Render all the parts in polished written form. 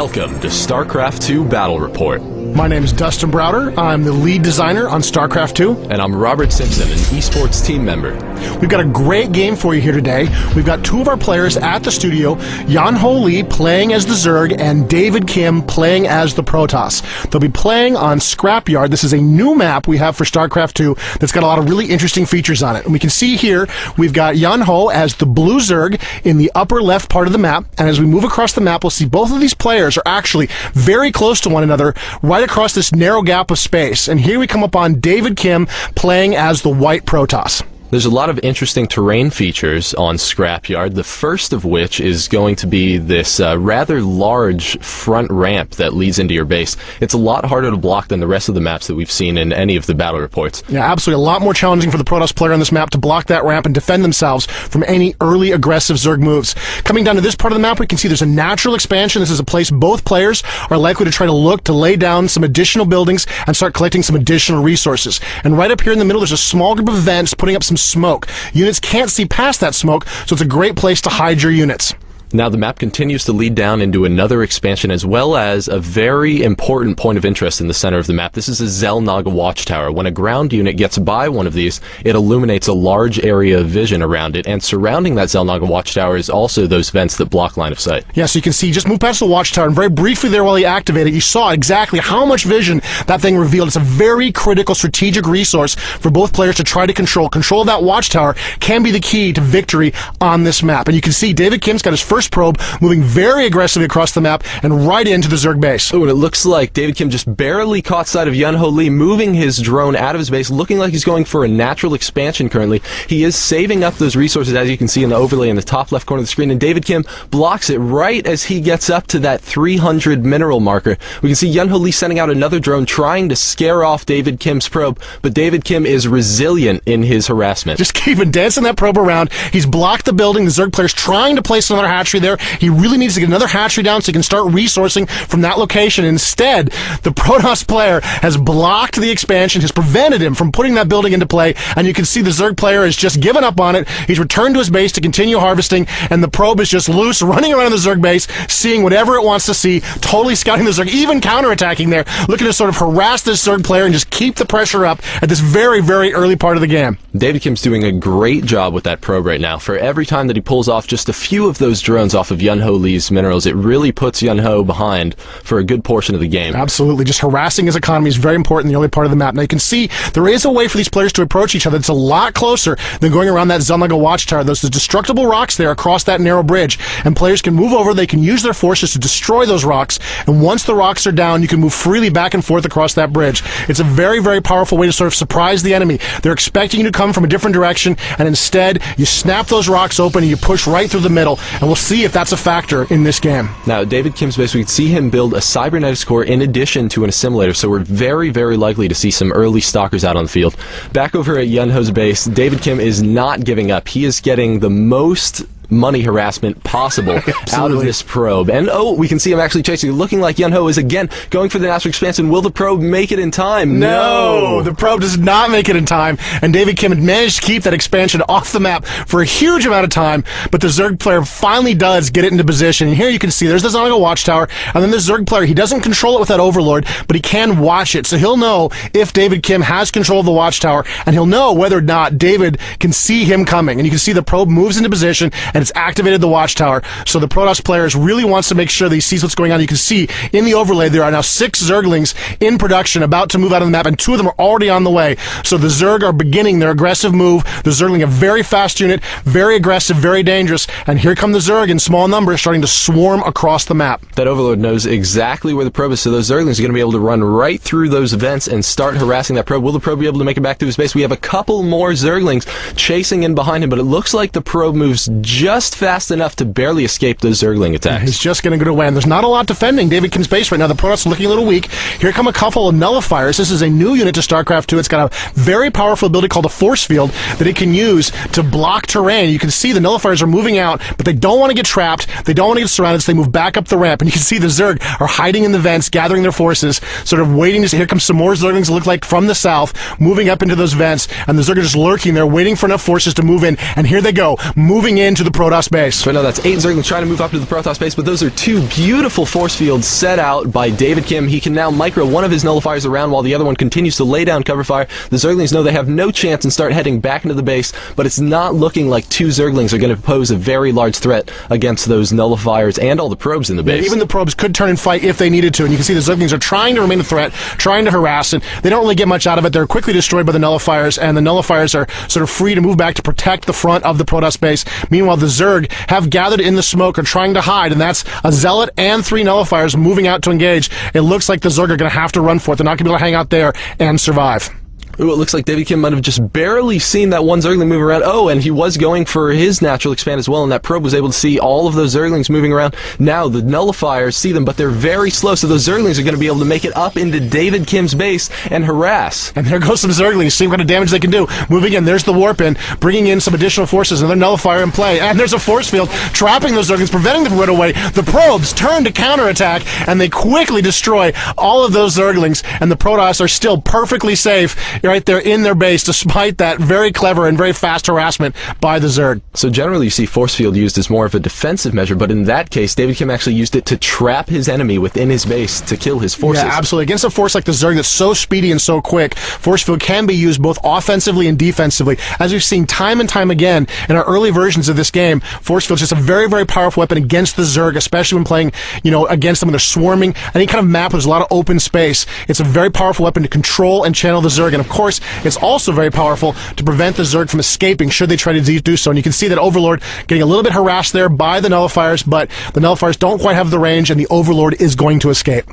Welcome to Starcraft 2 Battle Report. My name is Dustin Browder. I'm the lead designer on Starcraft 2. And I'm Robert Simpson, an esports team member. We've got a great game for you here today. We've got two of our players at the studio, Yan-Ho Lee playing as the Zerg and David Kim playing as the Protoss. They'll be playing on Scrapyard. This is a new map we have for Starcraft 2 that's got a lot of really interesting features on it. And we can see here we've got Yan-Ho as the blue Zerg in the upper left part of the map. And as we move across the map, we'll see both of these players are actually very close to one another right across this narrow gap of space. And here we come up on David Kim playing as the white Protoss. There's a lot of interesting terrain features on Scrapyard, the first of which is going to be this rather large front ramp that leads into your base. It's a lot harder to block than the rest of the maps that we've seen in any of the battle reports. Yeah, absolutely. A lot more challenging for the Protoss player on this map to block that ramp and defend themselves from any early aggressive Zerg moves. Coming down to this part of the map, we can see there's a natural expansion. This is a place both players are likely to try to look to lay down some additional buildings and start collecting some additional resources. And right up here in the middle, there's a small group of vents putting up some smoke. Units can't see past that smoke, so it's a great place to hide your units. Now the map continues to lead down into another expansion as well as a very important point of interest in the center of the map. This is a Xel'Naga watchtower. When a ground unit gets by one of these, it illuminates a large area of vision around it, and surrounding that Xel'Naga watchtower is also those vents that block line of sight. Yeah, so you can see, just move past the watchtower, and very briefly there while you activate it, you saw exactly how much vision that thing revealed. It's a very critical strategic resource for both players to try to control. Control of that watchtower can be the key to victory on this map. And you can see David Kim's got his first probe moving very aggressively across the map and right into the Zerg base. Oh, and it looks like David Kim just barely caught sight of Yan-Ho Lee moving his drone out of his base, looking like he's going for a natural expansion currently. He is saving up those resources, as you can see in the overlay in the top left corner of the screen, and David Kim blocks it right as he gets up to that 300 mineral marker. We can see Yan-Ho Lee sending out another drone trying to scare off David Kim's probe, but David Kim is resilient in his harassment. Just keeping dancing that probe around. He's blocked the building. The Zerg player's trying to place another hatchery there. He really needs to get another hatchery down so he can start resourcing from that location. Instead, the Protoss player has blocked the expansion, has prevented him from putting that building into play, and you can see the Zerg player has just given up on it. He's returned to his base to continue harvesting, and the probe is just loose, running around the Zerg base, seeing whatever it wants to see, totally scouting the Zerg, even counterattacking there, looking to sort of harass this Zerg player and just keep the pressure up at this very, very early part of the game. David Kim's doing a great job with that probe right now. For every time that he pulls off just a few of those drones off of Yan-Ho Lee's minerals, it really puts Yan-Ho behind for a good portion of the game. Absolutely. Just harassing his economy is very important in the early part of the map. Now you can see there is a way for these players to approach each other that's a lot closer than going around that Xel'Naga watchtower. There's the destructible rocks there across that narrow bridge, and players can move over, they can use their forces to destroy those rocks, and once the rocks are down, you can move freely back and forth across that bridge. It's a very, very powerful way to sort of surprise the enemy. They're expecting you to come from a different direction, and instead, you snap those rocks open and you push right through the middle, and we'll see if that's a factor in this game. Now, David Kim's base, we can see him build a cybernetics core in addition to an assimilator, so we're very, very likely to see some early stalkers out on the field. Back over at Yan-Ho's base, David Kim is not giving up. He is getting the most money harassment possible out of this probe. And oh, we can see him actually chasing, looking like Yan-Ho is again going for the natural expansion. Will the probe make it in time? No, the probe does not make it in time, and David Kim had managed to keep that expansion off the map for a huge amount of time, but the Zerg player finally does get it into position. And here you can see there's the Xel'Naga watchtower, and then the Zerg player, he doesn't control it with that overlord, but he can watch it, so he'll know if David Kim has control of the watchtower, and he'll know whether or not David can see him coming. And you can see the probe moves into position, and it's activated the watchtower. So the Protoss players really wants to make sure that he sees what's going on. You can see in the overlay there are now 6 Zerglings in production about to move out of the map, and 2 of them are already on the way. So the Zerg are beginning their aggressive move. The Zergling, a very fast unit, very aggressive, very dangerous, and here come the Zerg in small numbers starting to swarm across the map. That overlord knows exactly where the probe is, so those Zerglings are going to be able to run right through those vents and start harassing that probe. Will the probe be able to make it back to his base? We have a couple more Zerglings chasing in behind him, but it looks like the probe moves just fast enough to barely escape those Zergling attacks. He's just going to go away, and there's not a lot defending David Kim's base right now. The Protoss are looking a little weak. Here come a couple of nullifiers. This is a new unit to StarCraft 2. It's got a very powerful ability called a force field that it can use to block terrain. You can see the nullifiers are moving out, but they don't want to get trapped. They don't want to get surrounded, so they move back up the ramp, and you can see the Zerg are hiding in the vents, gathering their forces, sort of waiting to see. Here come some more Zerglings that look like from the south, moving up into those vents, and the Zerg are just lurking there, waiting for enough forces to move in, and here they go, moving into the Protoss base. So now that's 8 Zerglings trying to move up to the Protoss base, but those are 2 beautiful force fields set out by David Kim. He can now micro one of his nullifiers around while the other one continues to lay down cover fire. The Zerglings know they have no chance and start heading back into the base, but it's not looking like 2 Zerglings are going to pose a very large threat against those nullifiers and all the probes in the base. Yeah, even the probes could turn and fight if they needed to, and you can see the Zerglings are trying to remain a threat, trying to harass, and they don't really get much out of it. They're quickly destroyed by the nullifiers, and the nullifiers are sort of free to move back to protect the front of the Protoss base. Meanwhile, the Zerg have gathered in the smoke, are trying to hide, and that's a Zealot and 3 nullifiers moving out to engage. It looks like the Zerg are going to have to run for it. They're not going to be able to hang out there and survive. Ooh, it looks like David Kim might have just barely seen that one Zergling move around. Oh, and he was going for his natural expand as well, and that probe was able to see all of those Zerglings moving around. Now, the nullifiers see them, but they're very slow, so those Zerglings are going to be able to make it up into David Kim's base and harass. And there goes some Zerglings. See what kind of damage they can do. Moving in, there's the warp in, bringing in some additional forces, another nullifier in play, and there's a force field trapping those Zerglings, preventing them from running away. The probes turn to counterattack, and they quickly destroy all of those Zerglings, and the Protoss are still perfectly safe right there in their base, despite that very clever and very fast harassment by the Zerg. So generally you see force field used as more of a defensive measure, but in that case, David Kim actually used it to trap his enemy within his base to kill his forces. Yeah, absolutely. Against a force like the Zerg that's so speedy and so quick, force field can be used both offensively and defensively. As we've seen time and time again in our early versions of this game, force field is just a very, very powerful weapon against the Zerg, especially when playing, against them when they're swarming. Any kind of map where there's a lot of open space, it's a very powerful weapon to control and channel the Zerg, and of course, it's also very powerful to prevent the Zerg from escaping should they try to do so. And you can see that Overlord getting a little bit harassed there by the nullifiers, but the nullifiers don't quite have the range, and the Overlord is going to escape.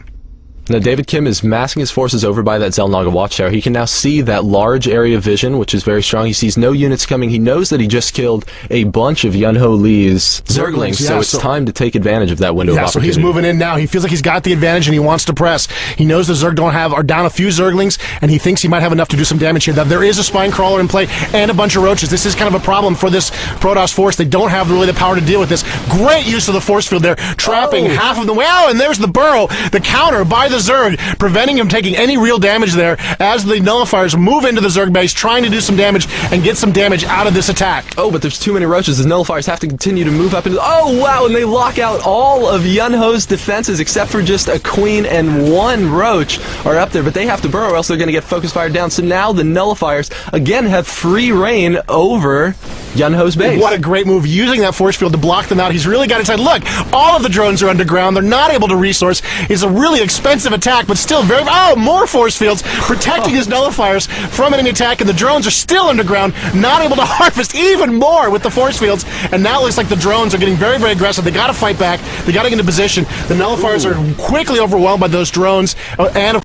Now, David Kim is massing his forces over by that Xel'Naga watchtower. He can now see that large area vision, which is very strong. He sees no units coming. He knows that he just killed a bunch of Yunho Lee's Zerglings, so it's time to take advantage of that window of opportunity. So he's moving in now. He feels like he's got the advantage, and he wants to press. He knows the Zerg are down a few Zerglings, and he thinks he might have enough to do some damage here. Now, there is a Spine Crawler in play and a bunch of Roaches. This is kind of a problem for this Protoss force. They don't have really the power to deal with this. Great use of the force field there, trapping half of them. Wow, and there's the burrow, the counter by the Zerg, preventing him taking any real damage there as the nullifiers move into the Zerg base, trying to do some damage and get some damage out of this attack. Oh, but there's too many Roaches. The nullifiers have to continue to move up into... Oh, wow, and they lock out all of Yunho's defenses except for just a Queen and 1 Roach are up there, but they have to burrow or else they're going to get focus fired down. So now the nullifiers, again, have free reign over Yunho's base. What a great move, using that force field to block them out. He's really got inside. Look, all of the drones are underground. They're not able to resource. It's a really expensive attack, but still very... Oh, more force fields protecting his nullifiers from any attack, and the drones are still underground, not able to harvest even more with the force fields. And now it looks like the drones are getting very, very aggressive. They got to fight back. They got to get into position. The nullifiers are quickly overwhelmed by those drones, and of